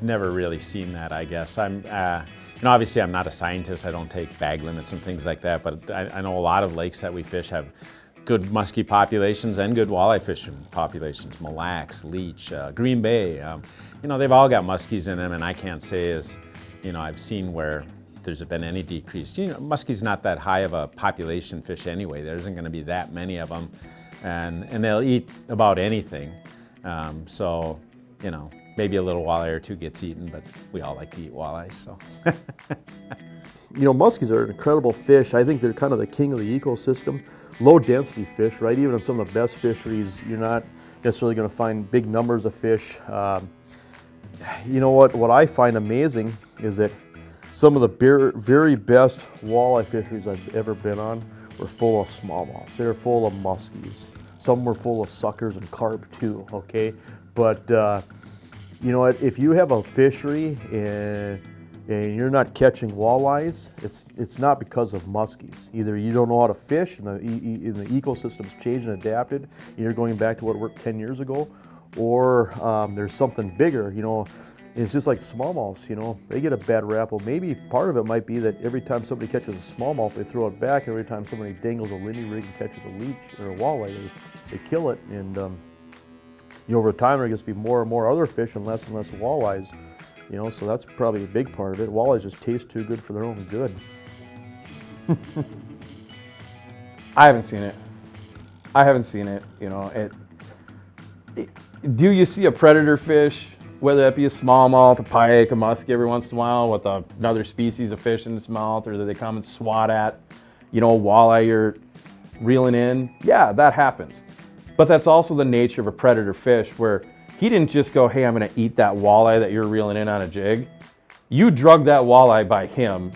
never really seen that, I guess. Obviously I'm not a scientist, I don't take bag limits and things like that, but I know a lot of lakes that we fish have good muskie populations and good walleye fishing populations. Mille Lacs, Leech, Green Bay, they've all got muskies in them, and I can't say I've seen where there's been any decrease. Muskie's not that high of a population fish anyway. There isn't going to be that many of them, and they'll eat about anything. Maybe a little walleye or two gets eaten, but we all like to eat walleyes, so. Muskies are an incredible fish. I think they're kind of the king of the ecosystem. Low density fish, right? Even in some of the best fisheries, you're not necessarily going to find big numbers of fish. What I find amazing is that some of the very best walleye fisheries I've ever been on were full of smallmouths. They were full of muskies. Some were full of suckers and carp too, okay? But you know what, if you have a fishery and you're not catching walleyes, it's not because of muskies. Either you don't know how to fish and the ecosystem's changed and adapted, and you're going back to what worked 10 years ago, or there's something bigger. It's just like smallmouths, they get a bad rap. Well, maybe part of it might be that every time somebody catches a smallmouth, they throw it back. Every time somebody dangles a lindy rig and catches a leech or a walleye, they kill it. And over time, there gets to be more and more other fish and less walleyes. So that's probably a big part of it. Walleyes just taste too good for their own good. I haven't seen it. Do you see a predator fish, whether that be a smallmouth, a pike, a muskie every once in a while with another species of fish in its mouth, or that they come and swat at, a walleye you're reeling in? Yeah, that happens. But that's also the nature of a predator fish, where he didn't just go, hey, I'm going to eat that walleye that you're reeling in on a jig. You drugged that walleye by him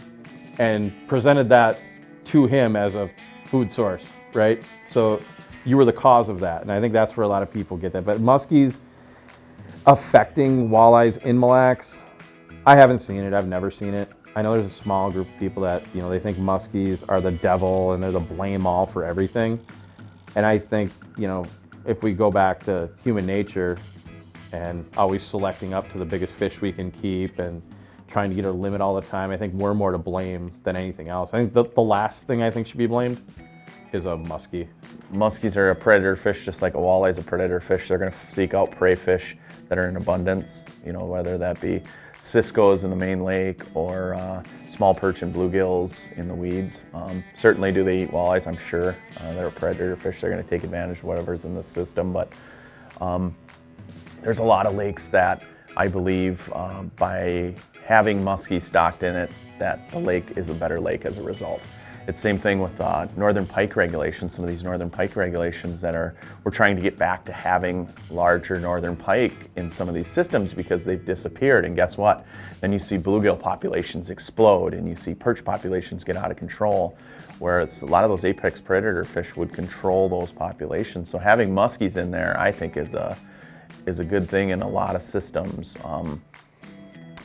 and presented that to him as a food source, right? So you were the cause of that. And I think that's where a lot of people get that. But muskies affecting walleyes in Mille Lacs, I haven't seen it. I've never seen it. I know there's a small group of people that, they think muskies are the devil and they're the blame all for everything. And I think, if we go back to human nature, and always selecting up to the biggest fish we can keep and trying to get a limit all the time, I think we're more to blame than anything else. I think the last thing I think should be blamed is a muskie. Muskies are a predator fish, just like a walleye is a predator fish. They're going to seek out prey fish that are in abundance, whether that be ciscos in the main lake or small perch and bluegills in the weeds. Certainly do they eat walleyes, I'm sure. They're a predator fish. They're going to take advantage of whatever's in the system, but there's a lot of lakes that I believe by having muskies stocked in it, that the lake is a better lake as a result. It's same thing with northern pike regulations. Some of these northern pike regulations that we're trying to get back to having larger northern pike in some of these systems because they've disappeared. And guess what? Then you see bluegill populations explode and you see perch populations get out of control, where a lot of those apex predator fish would control those populations. So having muskies in there, I think, is a good thing in a lot of systems.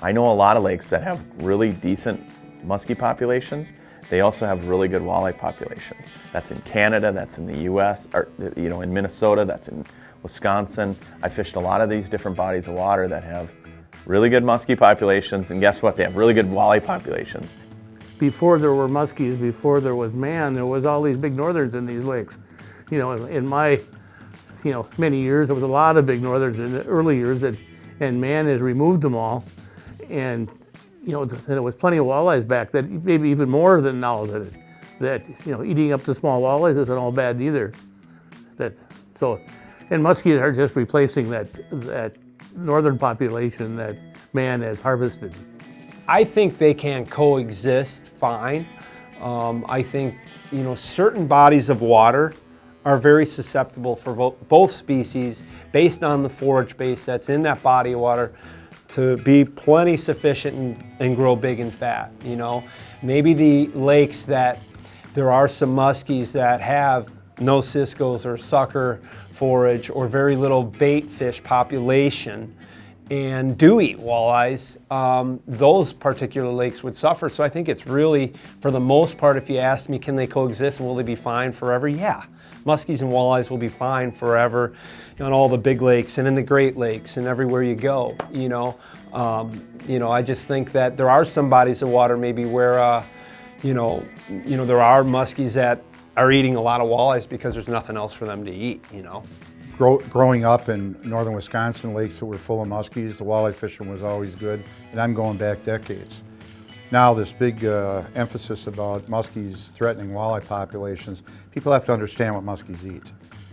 I know a lot of lakes that have really decent muskie populations. They also have really good walleye populations. That's in Canada, that's in the US, or in Minnesota, that's in Wisconsin. I fished a lot of these different bodies of water that have really good muskie populations, and guess what? They have really good walleye populations. Before there were muskies, before there was man, there was all these big northerns in these lakes. In my many years, there was a lot of big northerns in the early years, and man has removed them all. And there was plenty of walleyes back then, maybe even more than now. That eating up the small walleyes isn't all bad either. And muskies are just replacing that northern population that man has harvested. I think they can coexist fine. I think certain bodies of water are very susceptible for both species based on the forage base that's in that body of water to be plenty sufficient and grow big and fat. Maybe the lakes that there are some muskies that have no ciscos or sucker forage or very little bait fish population, and do eat walleyes, those particular lakes would suffer. So I think it's really, for the most part, if you ask me, can they coexist and will they be fine forever? Yeah, muskies and walleyes will be fine forever on all the big lakes and in the Great Lakes and everywhere you go. I just think that there are some bodies of water maybe where, there are muskies that are eating a lot of walleyes because there's nothing else for them to eat. Growing up in northern Wisconsin, lakes that were full of muskies, the walleye fishing was always good, and I'm going back decades. Now this big emphasis about muskies threatening walleye populations, people have to understand what muskies eat.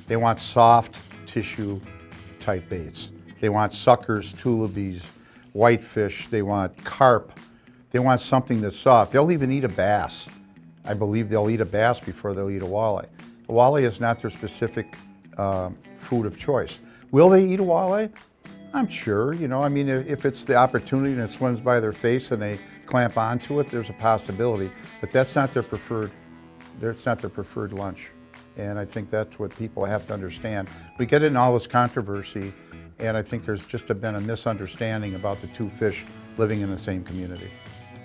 They want soft tissue type baits. They want suckers, tulibies, whitefish, they want carp. They want something that's soft. They'll even eat a bass. I believe they'll eat a bass before they'll eat a walleye. A walleye is not their specific food of choice. Will they eat a walleye? I'm sure, if it's the opportunity and it swims by their face and they clamp onto it, there's a possibility, but that's not their preferred lunch. And I think that's what people have to understand. We get in all this controversy, and I think there's just been a misunderstanding about the two fish living in the same community.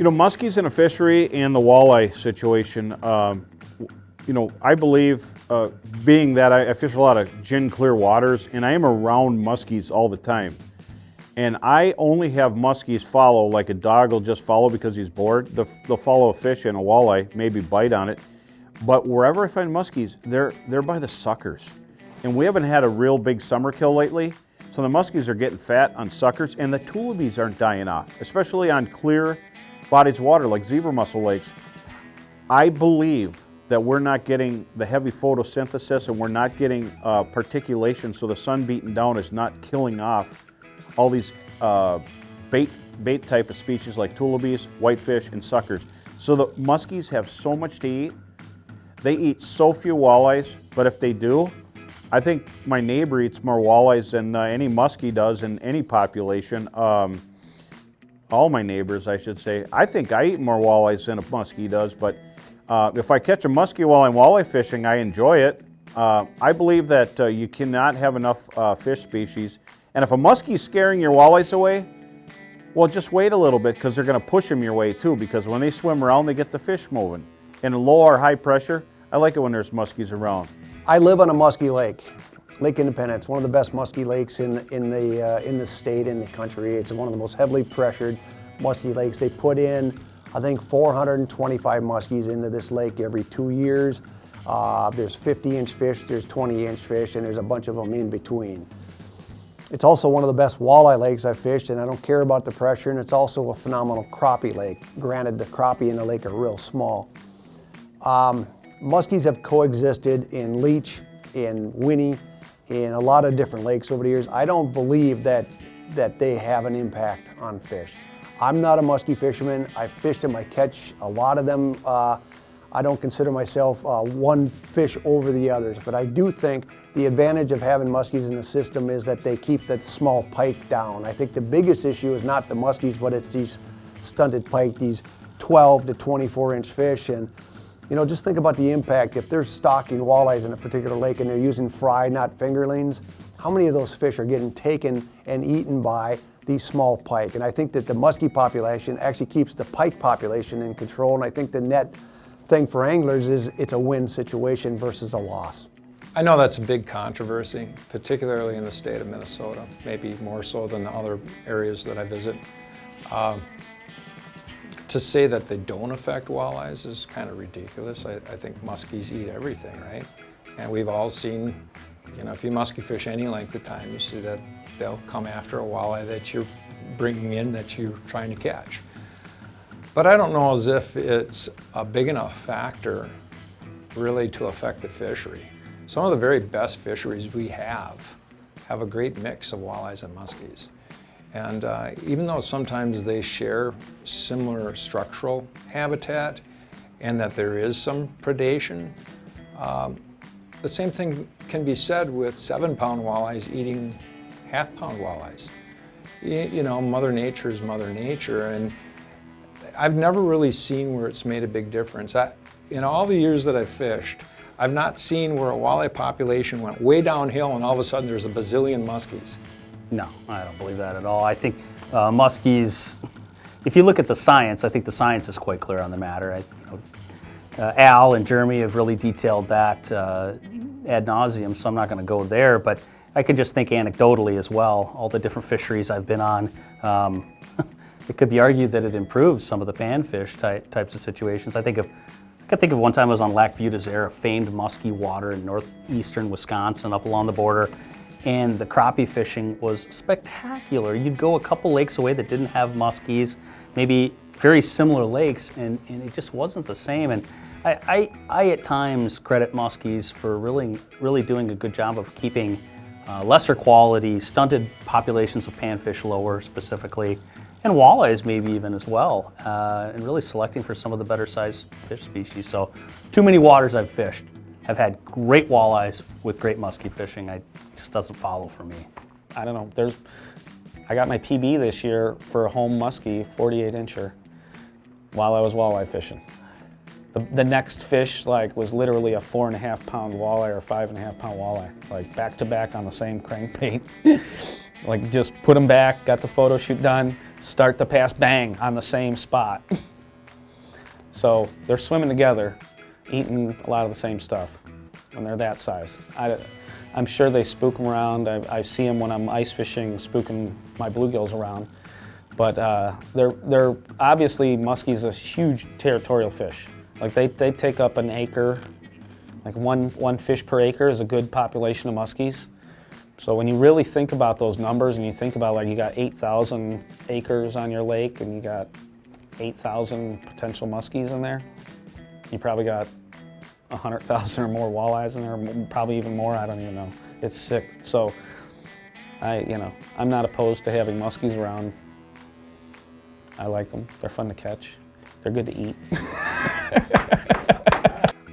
Muskies in a fishery and the walleye situation, I believe, being that I fish a lot of gin clear waters and I am around muskies all the time. And I only have muskies follow, like a dog will just follow because he's bored. They'll follow a fish and a walleye, maybe bite on it. But wherever I find muskies, they're by the suckers. And we haven't had a real big summer kill lately, so the muskies are getting fat on suckers, and the tulibies aren't dying off, especially on clear bodies of water like zebra mussel lakes. I believe that we're not getting the heavy photosynthesis and we're not getting particulation, so the sun beating down is not killing off all these bait type of species like tulibies, whitefish, and suckers. So the muskies have so much to eat. They eat so few walleyes, but if they do, I think my neighbor eats more walleyes than any muskie does in any population. All my neighbors, I should say. I think I eat more walleyes than a muskie does, but if I catch a muskie while I'm walleye fishing, I enjoy it. I believe that you cannot have enough fish species. And if a muskie's scaring your walleyes away, well, just wait a little bit because they're going to push them your way too, because when they swim around, they get the fish moving. In low or high pressure, I like it when there's muskies around. I live on a muskie lake, Lake Independence, one of the best muskie lakes in the state, in the country. It's one of the most heavily pressured muskie lakes. They put in, I think, 425 muskies into this lake every 2 years. There's 50-inch fish, there's 20-inch fish, and there's a bunch of them in between. It's also one of the best walleye lakes I've fished, and I don't care about the pressure, and it's also a phenomenal crappie lake. Granted, the crappie in the lake are real small. Muskies have coexisted in Leech, in Winnie, in a lot of different lakes over the years. I don't believe that they have an impact on fish. I'm not a muskie fisherman. I fished them, I catch a lot of them. I don't consider myself one fish over the others, but I do think the advantage of having muskies in the system is that they keep that small pike down. I think the biggest issue is not the muskies, but it's these stunted pike, these 12 to 24-inch fish. And just think about the impact. If they're stocking walleyes in a particular lake and they're using fry, not fingerlings, how many of those fish are getting taken and eaten by these small pike? And I think that the muskie population actually keeps the pike population in control, and I think the net thing for anglers is it's a win situation versus a loss. I know that's a big controversy, particularly in the state of Minnesota, maybe more so than the other areas that I visit. To say that they don't affect walleyes is kind of ridiculous. I think muskies eat everything, right? And we've all seen, if you muskie fish any length of time, you see that they'll come after a walleye that you're bringing in, that you're trying to catch. But I don't know as if it's a big enough factor really to affect the fishery. Some of the very best fisheries we have a great mix of walleyes and muskies. And even though sometimes they share similar structural habitat and that there is some predation, the same thing can be said with 7-pound walleyes eating half-pound walleyes. Mother Nature is Mother Nature, and I've never really seen where it's made a big difference. In all the years that I've fished, I've not seen where a walleye population went way downhill and all of a sudden there's a bazillion muskies. No, I don't believe that at all. I think muskies, if you look at the science, I think the science is quite clear on the matter. Al and Jeremy have really detailed that ad nauseum, so I'm not going to go there, but I could just think anecdotally as well, all the different fisheries I've been on. It could be argued that it improves some of the panfish types of situations. I can think of one time I was on Lac Vieux des Airs, a famed musky water in northeastern Wisconsin up along the border, and the crappie fishing was spectacular. You'd go a couple lakes away that didn't have muskies, maybe very similar lakes, and it just wasn't the same. And I at times credit muskies for really doing a good job of keeping lesser quality, stunted populations of panfish lower specifically, and walleyes maybe even as well, and really selecting for some of the better sized fish species. So too many waters I've fished have had great walleyes with great muskie fishing. It just doesn't follow for me. I don't know, I got my PB this year for a home muskie 48-incher while I was walleye fishing. The next fish was literally a 4.5 pound walleye or 5.5 pound walleye, back to back on the same crankbait. Just put them back, got the photo shoot done, start the pass, bang, on the same spot. So they're swimming together, eating a lot of the same stuff when they're that size. I'm sure they spook them around. I see them when I'm ice fishing, spooking my bluegills around. But they're obviously, muskie's a huge territorial fish. They take up an acre, one fish per acre is a good population of muskies. So when you really think about those numbers and you think about you got 8,000 acres on your lake and you got 8,000 potential muskies in there, you probably got 100,000 or more walleyes in there, probably even more, I don't even know. It's sick. So I'm not opposed to having muskies around. I like them. They're fun to catch. They're good to eat.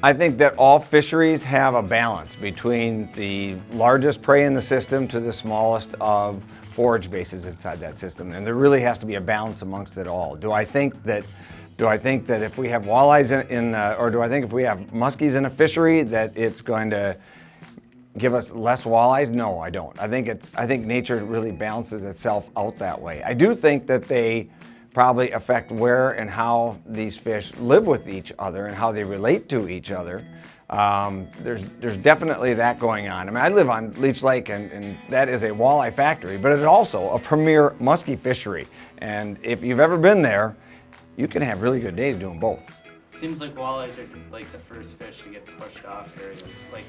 I think that all fisheries have a balance between the largest prey in the system to the smallest of forage bases inside that system, and there really has to be a balance amongst it all. Do I think that if we have walleyes or do I think if we have muskies in a fishery that it's going to give us less walleyes? No, I don't. I think nature really balances itself out that way. I do think that they probably affect where and how these fish live with each other and how they relate to each other. There's definitely that going on. I mean, I live on Leech Lake, and that is a walleye factory, but it's also a premier muskie fishery. And if you've ever been there, you can have really good days doing both. It seems like walleyes are the first fish to get pushed off areas,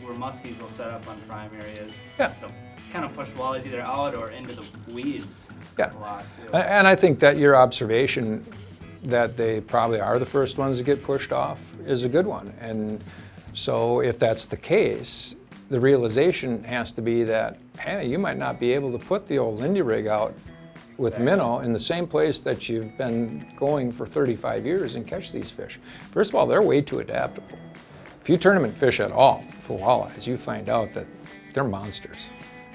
where muskies will set up on prime areas. Yeah. They'll kind of push walleyes either out or into the weeds. Yeah. A lot too. And I think that your observation that they probably are the first ones to get pushed off is a good one. And so if that's the case, the realization has to be that, hey, you might not be able to put the old Lindy rig out with minnow in the same place that you've been going for 35 years and catch these fish. First of all, they're way too adaptable. If you tournament fish at all for walleyes, you find out that they're monsters.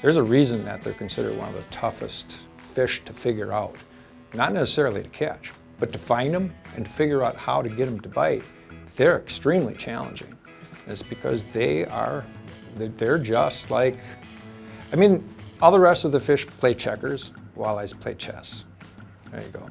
There's a reason that they're considered one of the toughest fish to figure out. Not necessarily to catch, but to find them and to figure out how to get them to bite. They're extremely challenging. And it's because they're just like, all the rest of the fish play checkers, walleyes play chess. There you go.